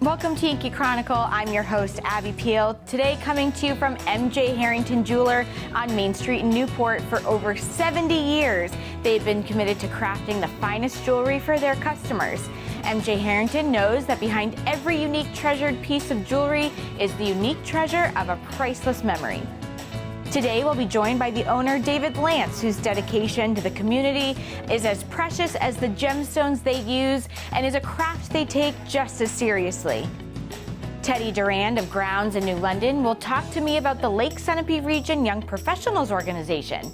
Welcome to Yankee Chronicle. I'm your host, Abby Peel. Today coming to you from MJ Harrington Jeweler on Main Street in Newport. For over 70 years, they've been committed to crafting the finest jewelry for their customers. MJ Harrington knows that behind every unique treasured piece of jewelry is the unique treasure of a priceless memory. Today, we'll be joined by the owner, David Lantz, whose dedication to the community is as precious as the gemstones they use and is a craft they take just as seriously. Teddi Durand of Grounds in New London will talk to me about the Lake Sunapee Region Young Professionals Organization.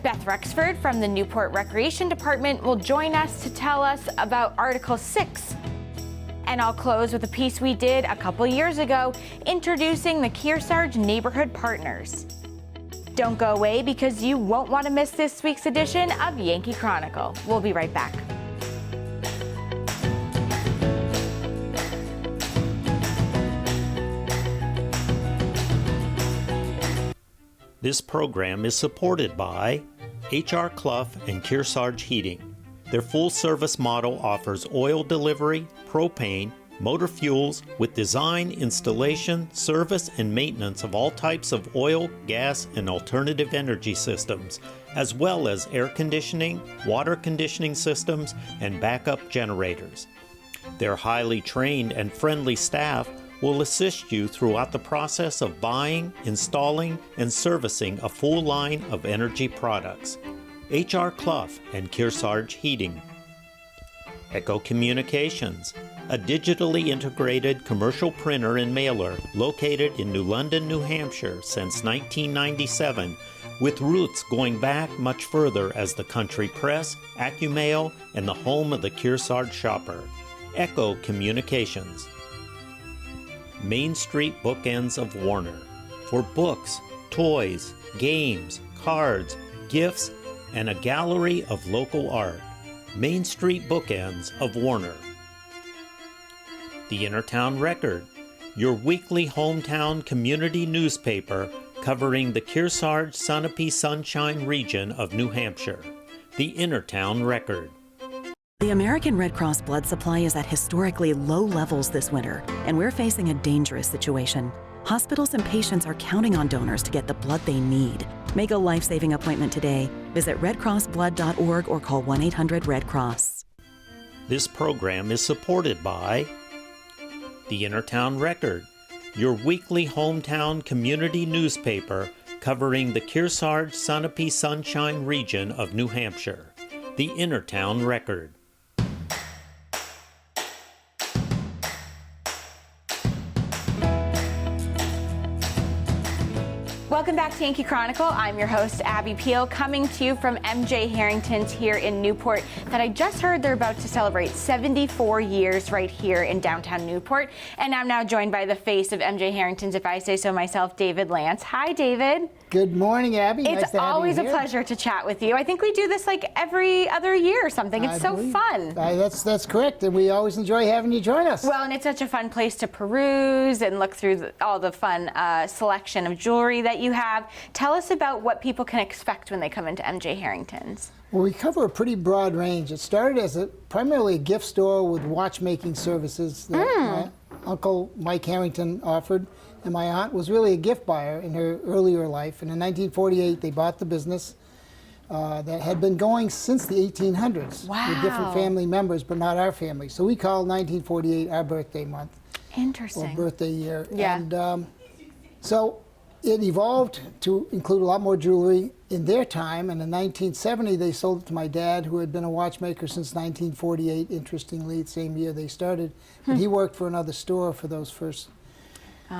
Beth Rexford from the Newport Recreation Department will join us to tell us about Article 6. And I'll close with a piece we did a couple years ago, introducing the Kearsarge Neighborhood Partners. Don't go away because you won't want to miss this week's edition of Yankee Chronicle. We'll be right back. This program is supported by H.R. Clough and Kearsarge Heating. Their full-service model offers oil delivery, propane, motor fuels with design, installation, service, and maintenance of all types of oil, gas, and alternative energy systems, as well as air conditioning, water conditioning systems, and backup generators. Their highly trained and friendly staff will assist you throughout the process of buying, installing, and servicing a full line of energy products. H.R. Clough and Kearsarge Heating. Echo Communications, a digitally integrated commercial printer and mailer located in New London, New Hampshire since 1997, with roots going back much further as the country press, AccuMail, and the home of the Kearsarge shopper. Echo Communications. Main Street Bookends of Warner, for books, toys, games, cards, gifts, and a gallery of local art. Main Street Bookends of Warner. The Innertown Record, your weekly hometown community newspaper covering the Kearsarge Sunapee Sunshine region of New Hampshire. The Innertown Record. The American Red Cross blood supply is at historically low levels this winter, and we're facing a dangerous situation. Hospitals and patients are counting on donors to get the blood they need. Make a life-saving appointment today. Visit redcrossblood.org or call 1-800-RED-CROSS. This program is supported by The Innertown Record, your weekly hometown community newspaper covering the Kearsarge Sunapee Sunshine region of New Hampshire. The Innertown Record. Welcome back to Yankee Chronicle. I'm your host, Abby Peel, coming to you from MJ Harrington's here in Newport that I just heard they're about to celebrate 74 years right here in downtown Newport. And I'm now joined by the face of MJ Harrington's, if I say so myself, David Lantz. Hi, David. Good morning, Abby. It's always a pleasure to chat with you. I think we do this like every other year or something. It's so fun. That's correct, and we always enjoy having you join us. Well, and it's such a fun place to peruse and look through all the fun selection of jewelry that you have. Tell us about what people can expect when they come into MJ Harrington's. Well, we cover a pretty broad range. It started as primarily a gift store with watchmaking services that my Uncle Mike Harrington offered. And my aunt was really a gift buyer in her earlier life. And in 1948, they bought the business that had been going since the 1800s with different family members, but not our family. So we called 1948 our birthday month. Interesting. Or birthday year. Yeah. And so it evolved to include a lot more jewelry in their time. And in 1970, they sold it to my dad, who had been a watchmaker since 1948, interestingly, the same year they started. But he worked for another store for those first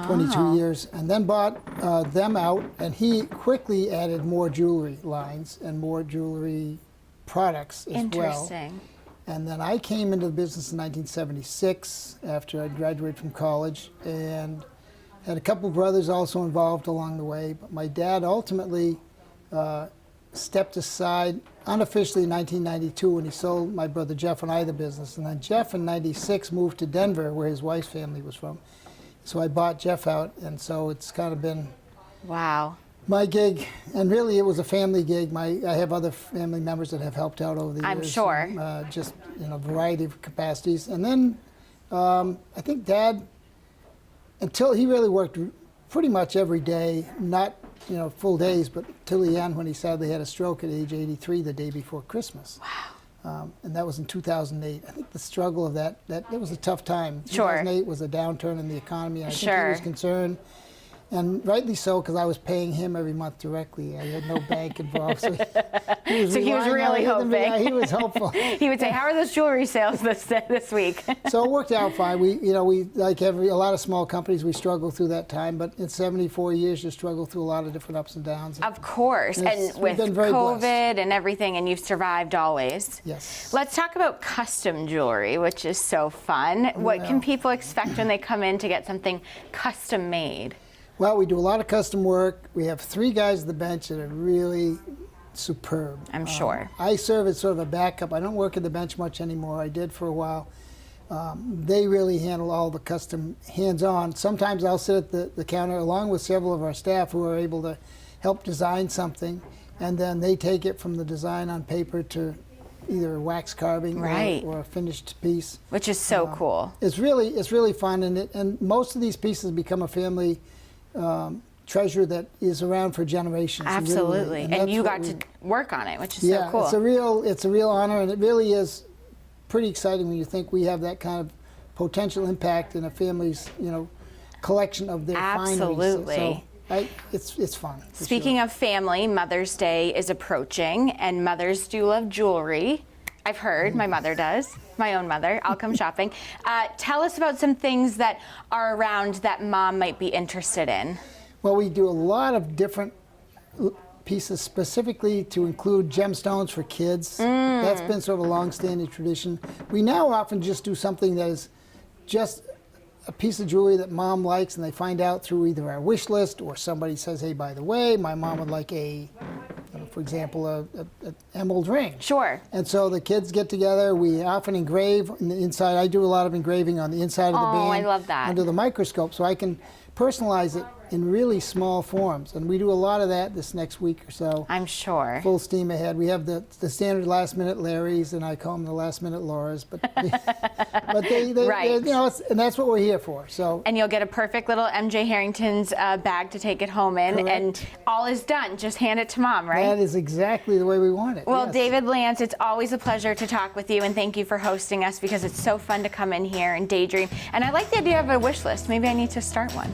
22 years, and then bought them out, and he quickly added more jewelry lines and more jewelry products as well. Interesting. And then I came into the business in 1976 after I graduated from college, and had a couple brothers also involved along the way. But my dad ultimately stepped aside unofficially in 1992 when he sold my brother Jeff and I the business. And then Jeff in 96 moved to Denver, where his wife's family was from. So I bought Jeff out, and so it's kind of been my gig, and really it was a family gig. I have other family members that have helped out over the years. I'm sure. Just, variety of capacities. And then I think Dad, until he really worked pretty much every day, not full days, but till the end when he sadly had a stroke at age 83 the day before Christmas. Wow. And that was in 2008. I think the struggle of that it was a tough time. Sure. 2008 was a downturn in the economy. And I think he Sure. was concerned, and rightly so, because I was paying him every month directly. I had no bank involved. So he was really hoping. Yeah, he was hopeful. He would say, "How are those jewelry sales this week?" So it worked out fine. We like a lot of small companies, we struggled through that time. But in 74 years, you struggle through a lot of different ups and downs. Of course, and we've with been very COVID blessed. and everything, and you've survived always. Yes. Let's talk about custom jewelry, which is so fun. What can people expect when they come in to get something custom made? Well, we do a lot of custom work. We have 3 guys at the bench that are really superb. I'm sure. I serve as sort of a backup. I don't work at the bench much anymore. I did for a while. They really handle all the custom hands-on. Sometimes I'll sit at the counter along with several of our staff who are able to help design something, and then they take it from the design on paper to either wax carving Right. or a finished piece. Which is so cool. It's really fun, and most of these pieces become a family treasure that is around for generations. Absolutely. Really. And you that's got what to work on it, which is yeah, so cool. it's a real honor, and it really is pretty exciting when you think we have that kind of potential impact in a family's collection of their Absolutely. fineries. So it's fun. Speaking of family, Mother's Day is approaching, and mothers do love jewelry. I've heard, my mother does, my own mother. I'll come shopping. Tell us about some things that are around that mom might be interested in. Well, we do a lot of different pieces specifically to include gemstones for kids. That's been sort of a long-standing tradition. We now often just do something that is just a piece of jewelry that mom likes, and they find out through either our wish list or somebody says, hey, by the way, my mom would like for example, an emerald ring. Sure. And so the kids get together. We often engrave on the inside. I do a lot of engraving on the inside of the band. Oh, I love that. Under the microscope, so I can personalize it in really small forms. And we do a lot of that this next week or so. I'm sure. Full steam ahead. We have the standard last-minute Larrys, and I call them the last-minute Lauras. But they Right. and that's what we're here for. So. And you'll get a perfect little MJ Harrington's bag to take it home in, Correct. and all is done. Just hand it to mom, right? That is exactly the way we want it. Well, yes. David Lantz, it's always a pleasure to talk with you, and thank you for hosting us, because it's so fun to come in here and daydream. And I like the idea of a wish list. Maybe I need to start one.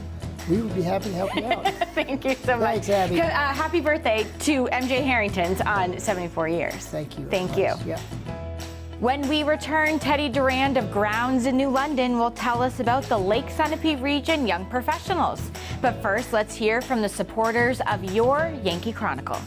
We would be happy to help you out. Thank you so much. Thanks, Abby. Happy birthday to MJ Harrington's on 74 years. Thank you. Thank you. Yeah. When we return, Teddi Durand of Grounds in New London will tell us about the Lake Sunapee region young professionals. But first, let's hear from the supporters of your Yankee Chronicle.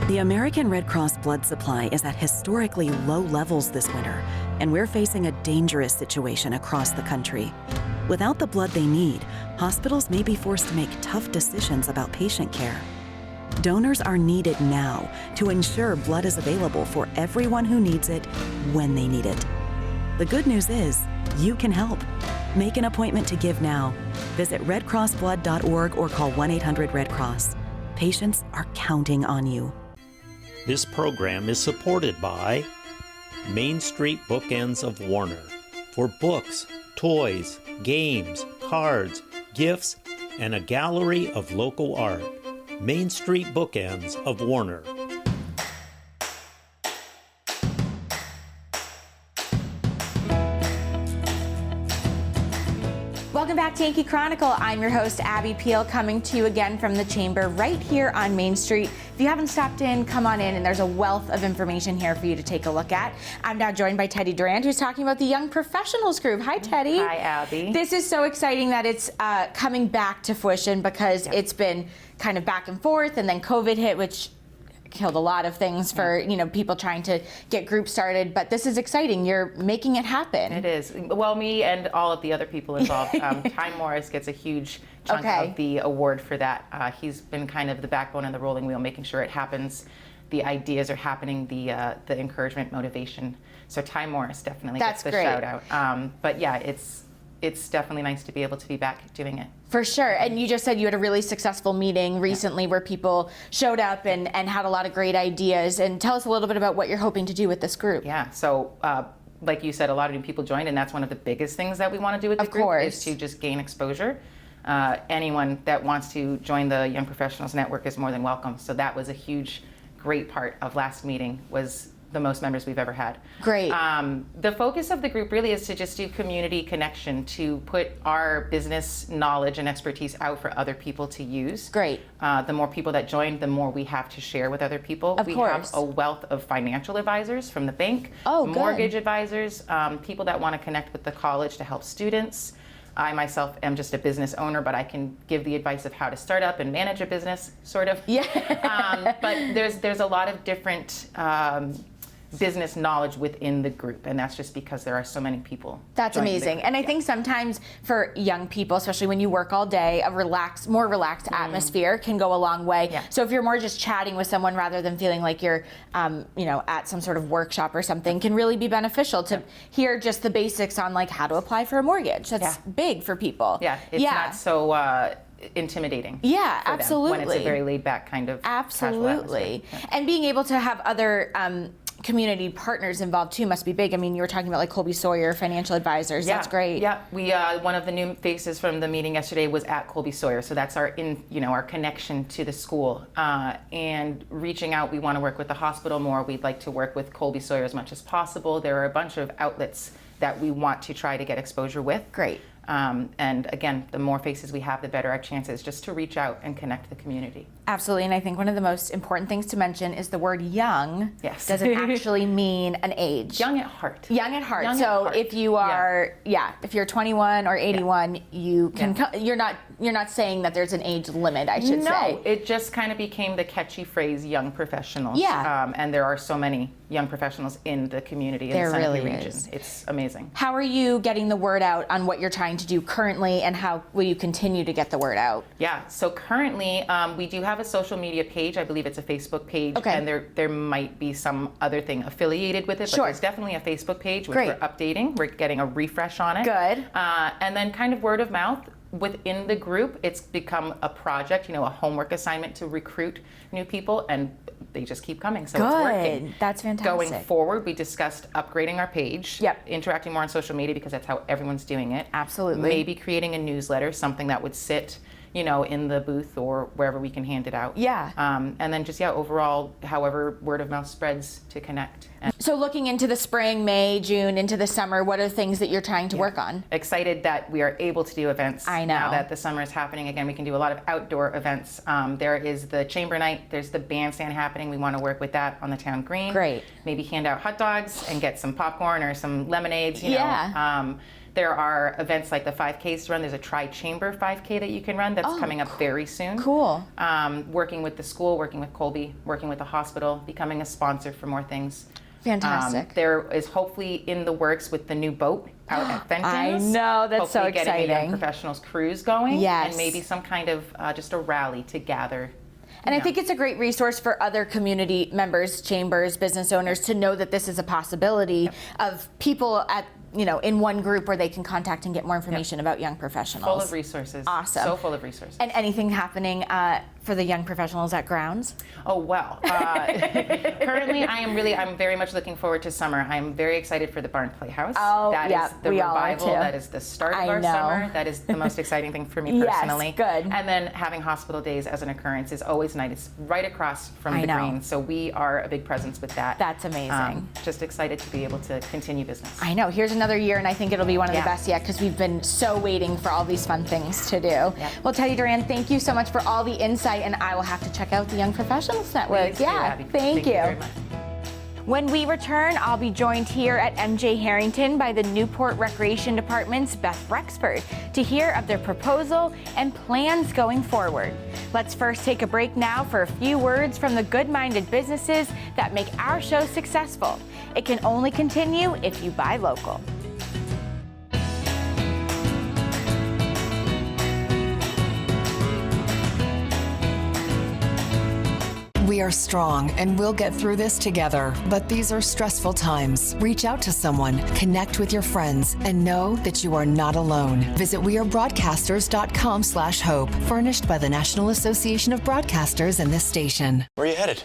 The American Red Cross blood supply is at historically low levels this winter, and we're facing a dangerous situation across the country. Without the blood they need, hospitals may be forced to make tough decisions about patient care. Donors are needed now to ensure blood is available for everyone who needs it when they need it. The good news is, you can help. Make an appointment to give now. Visit redcrossblood.org or call 1-800-RED-CROSS. Patients are counting on you. This program is supported by Main Street Bookends of Warner. For books, toys, games, cards, gifts, and a gallery of local art. Main Street Bookends of Warner. Welcome back to Yankee Chronicle. I'm your host, Abby Peel, coming to you again from the Chamber right here on Main Street. If you haven't stopped in, come on in, and there's a wealth of information here for you to take a look at. I'm now joined by Teddi Durand, who's talking about the Young Professionals Group. Hi, Teddi. Hi, Abby. This is so exciting that it's coming back to fruition, because it's been kind of back and forth, and then COVID hit, which killed a lot of things for people trying to get groups started, but this is exciting. You're making it happen. It is. Well, me and all of the other people involved. Ty Morris gets a huge chunk of the award for that. He's been kind of the backbone and the rolling wheel, making sure it happens. The ideas are happening, the encouragement, motivation. So Ty Morris definitely gets the great. shout out. But yeah, it's definitely nice to be able to be back doing it. For sure. And you just said you had a really successful meeting recently where people showed up and had a lot of great ideas. And tell us a little bit about what you're hoping to do with this group. Yeah, so like you said, a lot of new people joined, and that's one of the biggest things that we want to do with the group is to just gain exposure. Anyone that wants to join the Young Professionals Network is more than welcome. So that was a huge, great part of last meeting, was the most members we've ever had. Great. The focus of the group really is to just do community connection, to put our business knowledge and expertise out for other people to use. Great. The more people that join, the more we have to share with other people. Of we course. have a wealth of financial advisors from the bank, Oh, good. mortgage advisors, people that want to connect with the college to help students. I myself am just a business owner, but I can give the advice of how to start up and manage a business, sort of. Yeah. But there's a lot of different business knowledge within the group, and that's just because there are so many people. That's amazing. And I think sometimes for young people, especially when you work all day, a more relaxed atmosphere can go a long way. Yeah. So if you're more just chatting with someone rather than feeling like you're at some sort of workshop or something, can really be beneficial to hear just the basics on like how to apply for a mortgage. That's big for people. Yeah, it's not so intimidating. Yeah, for them absolutely. when it's a very laid back kind of casual Absolutely. atmosphere. And being able to have other community partners involved too must be big. I mean, you were talking about like Colby Sawyer, financial advisors. That's great. Yeah, we one of the new faces from the meeting yesterday was at Colby Sawyer, so that's our our connection to the school. And reaching out, we want to work with the hospital more. We'd like to work with Colby Sawyer as much as possible. There are a bunch of outlets that we want to try to get exposure with. Great. And again, the more faces we have, the better our chances just to reach out and connect the community. Absolutely, and I think one of the most important things to mention is the word young Yes. doesn't actually mean an age. Young at heart. Young at heart. Young So at heart. if you are, if you're 21 or 81, you can. You're not saying that there's an age limit. I should say. No, it just kind of became the catchy phrase, young professionals. Yeah. And there are so many young professionals in the community in There the Sunapee really region. is. It's amazing. How are you getting the word out on what you're trying to do currently, and how will you continue to get the word out? Yeah, so currently we do have a social media page. I believe it's a Facebook page, Okay. and there might be some other thing affiliated with it, but Sure. there's definitely a Facebook page, which Great. we're updating. We're getting a refresh on it. Good. And then kind of word of mouth. Within the group, it's become a project, a homework assignment to recruit new people, and they just keep coming, so it's working. That's fantastic. Going forward, we discussed upgrading our page, Yep. interacting more on social media because that's how everyone's doing it. Absolutely. Maybe creating a newsletter, something that would sit, in the booth or wherever we can hand it out. Yeah. And then just, overall, however word of mouth spreads to connect. And So looking into the spring, May, June, into the summer, what are things that you're trying to work on? excited that we are able to do events. I know. Now that the summer is happening again, we can do a lot of outdoor events. There is the chamber night, there's the bandstand happening. We want to work with that on the town green. Great. Maybe hand out hot dogs and get some popcorn or some lemonades, Yeah. There are events like the 5Ks to run. There's a tri-chamber 5K that you can run that's coming up very soon. Cool. Working with the school, working with Colby, working with the hospital, becoming a sponsor for more things. Fantastic. There is hopefully in the works with the new boat out at Fenton's. I know, that's so Hopefully getting a exciting. young professionals cruise going. Yes. And maybe some kind of just a rally to gather. And I think it's a great resource for other community members, chambers, business owners to know that this is a possibility of people at in one group where they can contact and get more information about young professionals. Full of resources. Awesome. So full of resources. And anything happening for the young professionals at Grounds? Oh, well. Currently, I'm very much looking forward to summer. I'm very excited for the Barn Playhouse. Oh, That yeah, is the we all are revival. too. That is the start of I our know. summer. That is the most exciting thing for me Yes, personally. good. And then having hospital days as an occurrence is always nice. It's right across from I the know. green. So we are a big presence with that. That's amazing. Just excited to be able to continue business. I know. Here's another year, and I think it'll be one of the Yeah. best yet because we've been so waiting for all these fun things to do. Well, Teddi Durand, thank you so much for all the insight, and I will have to check out the Young Professionals Network. Please do, Abby. Thank you. very much. When we return, I'll be joined here at MJ Harrington by the Newport Recreation Department's Beth Rexford to hear of their proposal and plans going forward. Let's first take a break now for a few words from the good-minded businesses that make our show successful. It can only continue if you buy local. We are strong and we'll get through this together, but these are stressful times. Reach out to someone, connect with your friends, and know that you are not alone. Visit wearebroadcasters.com/hope, furnished by the National Association of Broadcasters and this station. Where are you headed?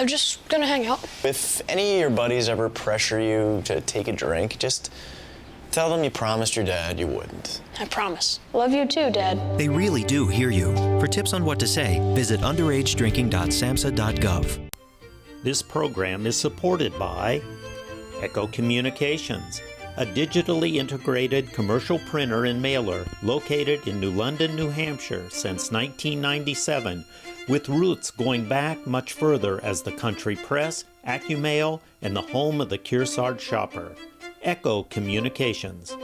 Just gonna hang out. If any of your buddies ever pressure you to take a drink, just tell them you promised your dad you wouldn't. I promise. Love you too, Dad. They really do hear you. For tips on what to say, visit underagedrinking.samhsa.gov. This program is supported by Echo Communications, a digitally integrated commercial printer and mailer located in New London, New Hampshire since 1997, with roots going back much further as the country press, AccuMail, and the home of the Kearsarge shopper. Echo Communications.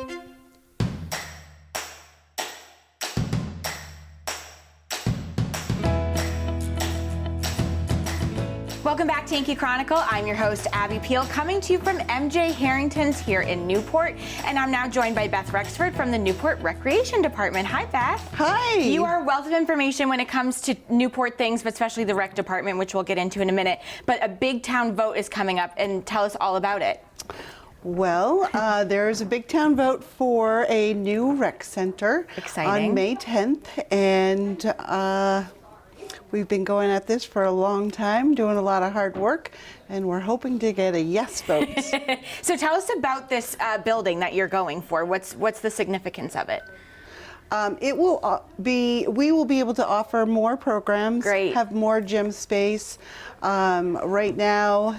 Welcome back to Yankee Chronicle. I'm your host, Abby Peel, coming to you from MJ Harrington's here in Newport. And I'm now joined by Beth Rexford from the Newport Recreation Department. Hi, Beth. Hi. You are a wealth of information when it comes to Newport things, but especially the rec department, which we'll get into in a minute. But a big town vote is coming up, and tell us all about it. Well, there's a big town vote for a new rec center. Exciting. On May 10th, and we've been going at this for a long time, doing a lot of hard work, and we're hoping to get a yes vote. So tell us about this building that you're going for. What's the significance of it? It will we will be able to offer more programs, Great. Have more gym space. Right now,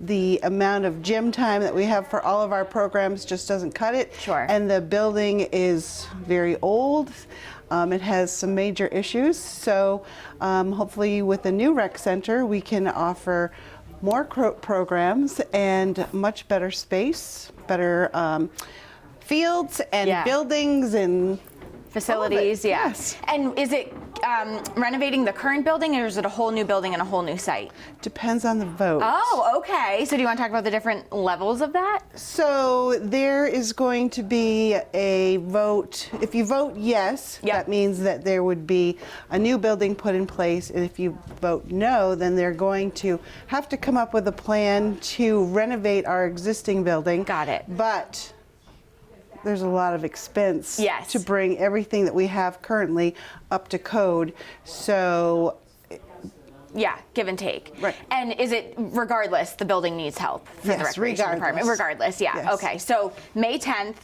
the amount of gym time that we have for all of our programs just doesn't cut it. Sure. And the building is very old. It has some major issues. So hopefully with the new rec center, we can offer more programs and much better space, better fields and buildings and facilities, yeah. Yes. And is it renovating the current building, or is it a whole new building and a whole new site? Depends on the vote. Oh, okay. So do you want to talk about the different levels of that? So there is going to be a vote. If you vote yes, that means that there would be a new building put in place. And if you vote no, then they're going to have to come up with a plan to renovate our existing building. Got it. But there's a lot of expense Yes. to bring everything that we have currently up to code. So Yeah, give and take. Right. And is it, regardless, the building needs help for the Yes, recreation department? Regardless, yeah. Yes. Okay, so May 10th,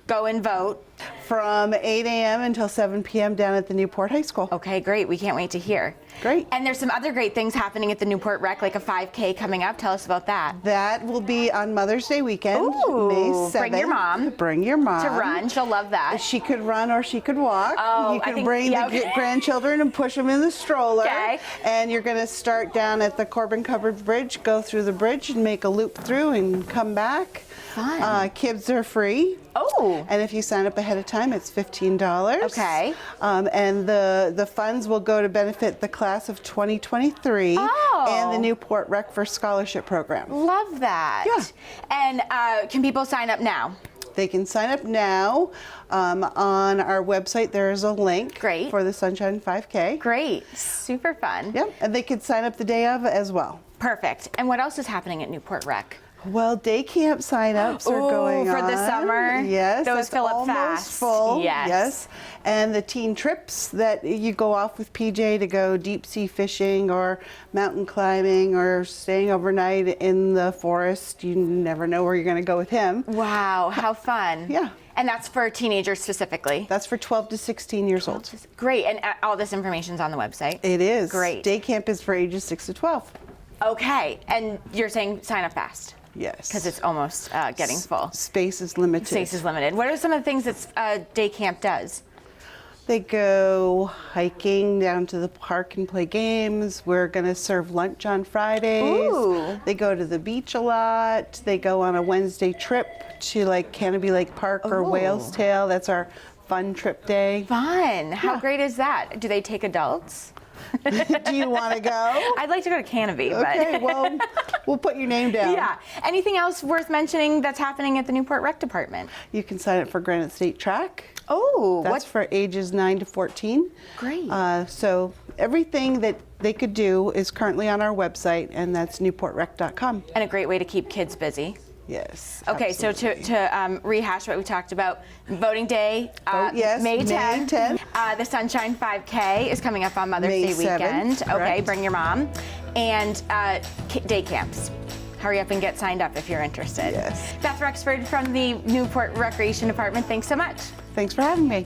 go and vote. from 8 a.m. until 7 p.m. down at the Newport High School. Okay, great. We can't wait to hear. Great. And there's some other great things happening at the Newport Rec, like a 5K coming up. Tell us about that. That will be on Mother's Day weekend, Ooh, May 7th. bring your mom. Bring your mom. To run. She'll love that. She could run or she could walk. Oh, you I can think- bring yeah, the okay. grandchildren and push them in the stroller. Okay. And you're going to start down at the Corbin Covered Bridge, go through the bridge and make a loop through and come back. Fun. Kids are free. Oh. And if you sign up ahead of time, it's $15. Okay. And the funds will go to benefit the class of 2023 Oh. and the Newport Rec for Scholarship Program. Love that. Yeah. And can people sign up now? They can sign up now. On our website, there is a link Great. for the Sunshine 5K. Great. Super fun. Yep, and they could sign up the day of as well. Perfect. And what else is happening at Newport Rec? Well, day camp sign-ups are going on. For the summer? Yes. Those that's fill up almost fast. full. Yes. Yes. And the teen trips that you go off with PJ to go deep sea fishing or mountain climbing or staying overnight in the forest. You never know where you're going to go with him. Wow, how fun. Yeah. And that's for teenagers specifically? That's for 12 to 16 years old. Great. And all this information's on the website? It is. Great. Day camp is for ages 6 to 12. Okay. And you're saying sign up fast? Yes. Because it's almost getting full. Space is limited. Space is limited. What are some of the things that day camp does? They go hiking down to the park and play games. We're going to serve lunch on Fridays. Ooh. They go to the beach a lot. They go on a Wednesday trip to like Canopy Lake Park or Whale's Tail. That's our fun trip day. Fun. How Yeah. great is that? Do they take adults? Do you want to go? I'd like to go to Canopy, Okay, but... well, we'll put your name down. Yeah. Anything else worth mentioning that's happening at the Newport Rec Department? You can sign up for Granite State Track. Oh, That's for ages 9 to 14. Great. So everything that they could do is currently on our website, and that's newportrec.com. And a great way to keep kids busy. Yes. Okay, absolutely. so to rehash what we talked about, voting day, yes, May May 10th. 10th. The Sunshine 5K is coming up on Mother's May Day 7th, weekend. Okay, correct. bring your mom. And day camps. Hurry up and get signed up if you're interested. Yes. Beth Rexford from the Newport Recreation Department, thanks so much. Thanks for having me.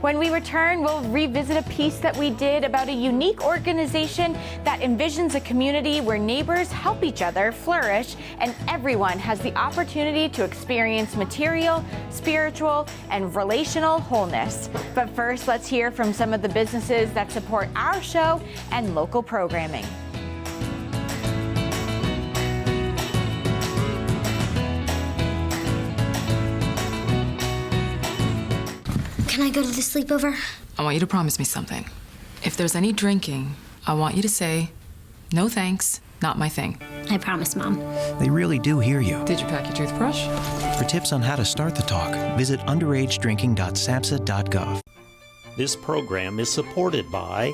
When we return, we'll revisit a piece that we did about a unique organization that envisions a community where neighbors help each other flourish and everyone has the opportunity to experience material, spiritual, and relational wholeness. But first, let's hear from some of the businesses that support our show and local programming. Can I go to the sleepover? I want you to promise me something. If there's any drinking, I want you to say, no thanks, not my thing. I promise, Mom. They really do hear you. Did you pack your toothbrush? For tips on how to start the talk, visit underagedrinking.samhsa.gov. This program is supported by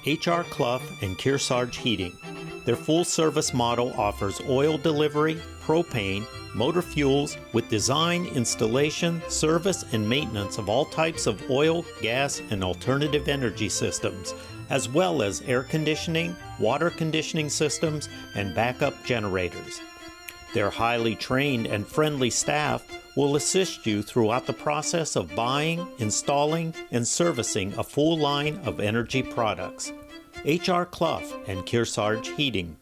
H.R. Clough and Kearsarge Heating. Their full-service model offers oil delivery, propane, motor fuels with design, installation, service, and maintenance of all types of oil, gas, and alternative energy systems, as well as air conditioning, water conditioning systems, and backup generators. Their highly trained and friendly staff will assist you throughout the process of buying, installing, and servicing a full line of energy products. H.R. Clough and Kearsarge Heating.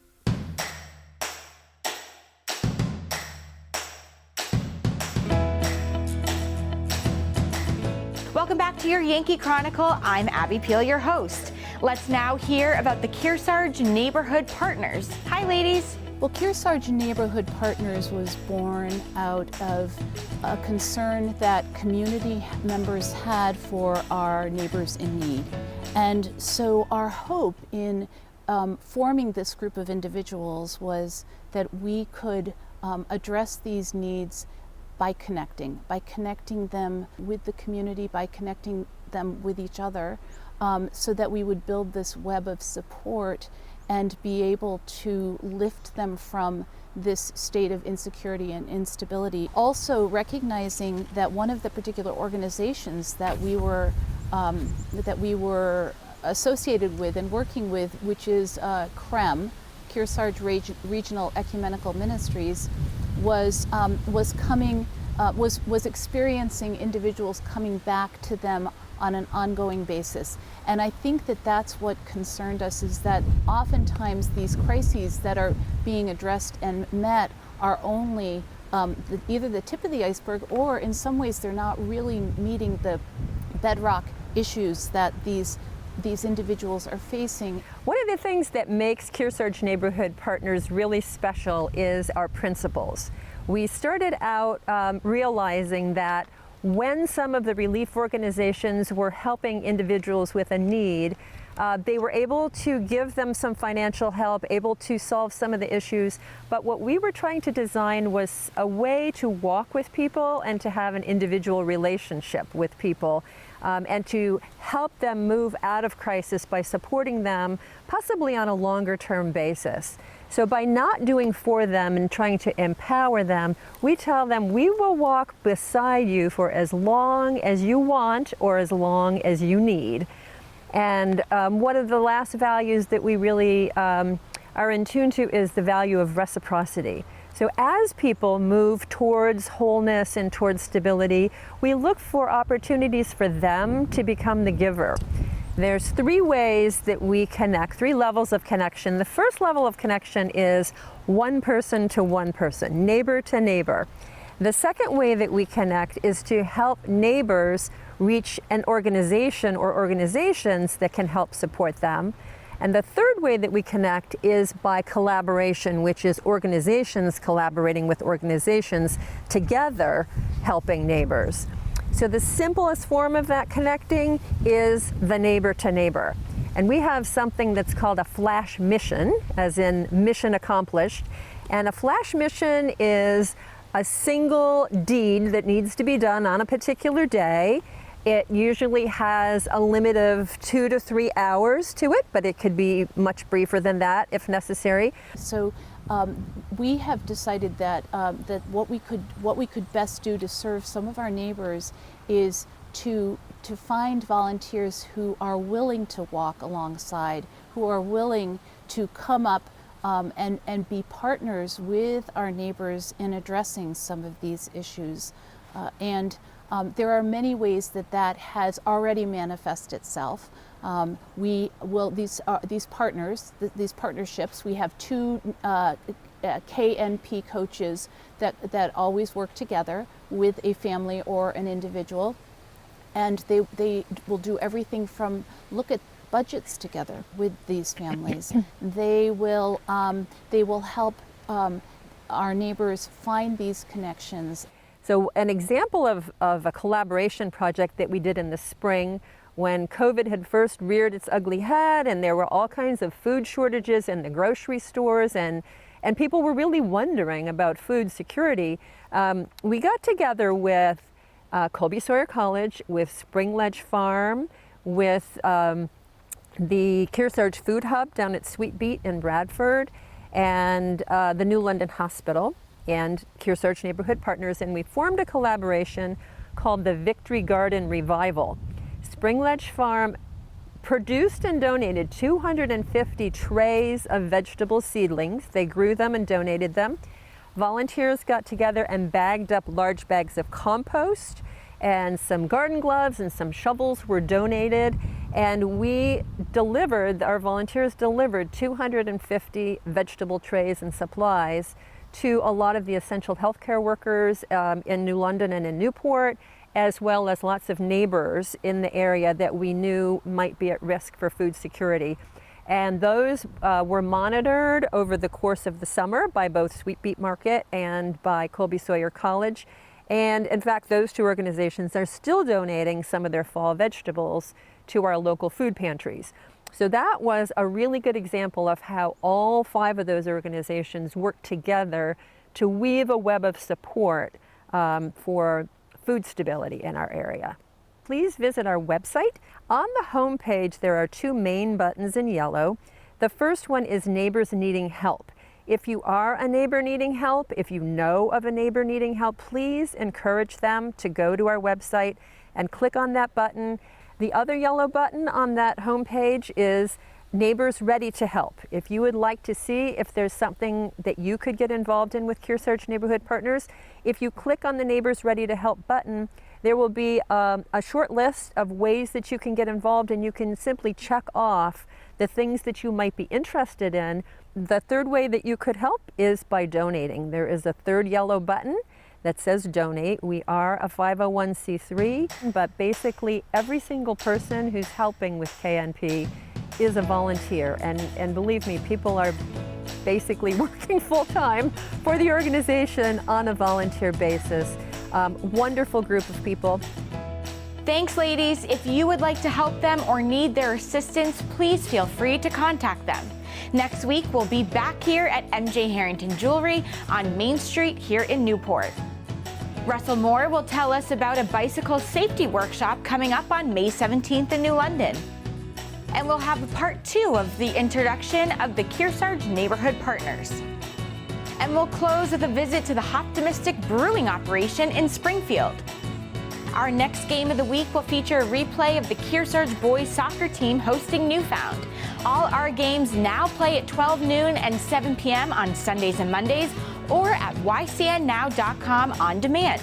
Welcome back to your Yankee Chronicle. I'm Abby Peel, your host. Let's now hear about the Kearsarge Neighborhood Partners. Hi, ladies. Well, Kearsarge Neighborhood Partners was born out of a concern that community members had for our neighbors in need. And so our hope in forming this group of individuals was that we could address these needs by connecting them with the community, by connecting them with each other, so that we would build this web of support and be able to lift them from this state of insecurity and instability. Also recognizing that one of the particular organizations that we were associated with and working with, which is CREM, Kearsarge Regional Ecumenical Ministries, was experiencing individuals coming back to them on an ongoing basis. And I think that that's what concerned us, is that oftentimes these crises that are being addressed and met are only either the tip of the iceberg, or in some ways they're not really meeting the bedrock issues that these individuals are facing. One of the things that makes Kearsarge Neighborhood Partners really special is our principles. We started out realizing that when some of the relief organizations were helping individuals with a need, they were able to give them some financial help, able to solve some of the issues. But what we were trying to design was a way to walk with people and to have an individual relationship with people, and to help them move out of crisis by supporting them, possibly on a longer term basis. So by not doing for them and trying to empower them, we tell them we will walk beside you for as long as you want or as long as you need. And one of the last values that we really are in tune to is the value of reciprocity. So as people move towards wholeness and towards stability, we look for opportunities for them to become the giver. There's three ways that we connect, three levels of connection. The first level of connection is one person to one person, neighbor to neighbor. The second way that we connect is to help neighbors reach an organization or organizations that can help support them. And the third way that we connect is by collaboration, which is organizations collaborating with organizations together helping neighbors. So the simplest form of that connecting is the neighbor to neighbor. And we have something that's called a flash mission, as in mission accomplished. And a flash mission is a single deed that needs to be done on a particular day. It usually has a limit of 2 to 3 hours to it, but it could be much briefer than that if necessary. So we have decided that that what we could best do to serve some of our neighbors is to find volunteers who are willing to walk alongside, who are willing to come up and be partners with our neighbors in addressing some of these issues. There are many ways that has already manifested itself. These partnerships, we have 2 KNP coaches that always work together with a family or an individual, and they will do everything from look at budgets together with these families. They will help our neighbors find these connections. So an example of a collaboration project that we did in the spring when COVID had first reared its ugly head and there were all kinds of food shortages in the grocery stores and people were really wondering about food security, we got together with Colby Sawyer College, with Spring Ledge Farm, with the Kearsarge Food Hub down at Sweet Beet in Bradford, and the New London Hospital, and Kearsarge Neighborhood Partners, and we formed a collaboration called the Victory Garden Revival. Spring Ledge Farm produced and donated 250 trays of vegetable seedlings. They grew them and donated them. Volunteers got together and bagged up large bags of compost, and some garden gloves and some shovels were donated, and our volunteers delivered 250 vegetable trays and supplies to a lot of the essential healthcare workers in New London and in Newport, as well as lots of neighbors in the area that we knew might be at risk for food security. And those were monitored over the course of the summer by both Sweet Beet Market and by Colby Sawyer College. And in fact, those 2 organizations are still donating some of their fall vegetables to our local food pantries. So that was a really good example of how all 5 of those organizations work together to weave a web of support for food stability in our area. Please visit our website. On the home page, there are 2 main buttons in yellow. The first one is Neighbors Needing Help. If you are a neighbor needing help, if you know of a neighbor needing help, please encourage them to go to our website and click on that button. The other yellow button on that home page is Neighbors Ready to Help. If you would like to see if there's something that you could get involved in with Kearsarge Neighborhood Partners, if you click on the Neighbors Ready to Help button, there will be a short list of ways that you can get involved, and you can simply check off the things that you might be interested in. The third way that you could help is by donating. There is a third yellow button that says donate. We are a 501c3, but basically every single person who's helping with KNP is a volunteer. And believe me, people are basically working full-time for the organization on a volunteer basis. Wonderful group of people. Thanks, ladies. If you would like to help them or need their assistance, please feel free to contact them. Next week, we'll be back here at MJ Harrington Jewelry on Main Street here in Newport. Russell Moore will tell us about a bicycle safety workshop coming up on May 17th in New London. And we'll have a part 2 of the introduction of the Kearsarge Neighborhood Partners. And we'll close with a visit to the Hoptimistic Brewing operation in Springfield. Our next game of the week will feature a replay of the Kearsarge boys soccer team hosting Newfound. All our games now play at 12 noon and 7 p.m. on Sundays and Mondays, or at ycnnow.com on demand.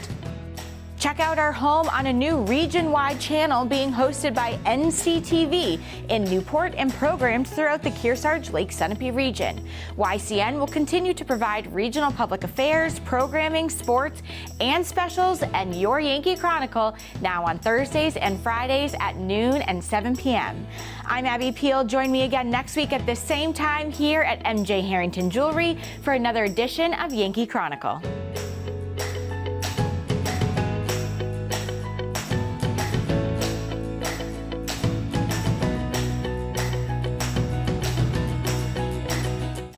Check out our home on a new region-wide channel being hosted by NCTV in Newport and programmed throughout the Kearsarge Lake Sunapee region. YCN will continue to provide regional public affairs, programming, sports, and specials, and your Yankee Chronicle now on Thursdays and Fridays at noon and 7 p.m. I'm Abby Peel. Join me again next week at the same time here at MJ Harrington Jewelry for another edition of Yankee Chronicle.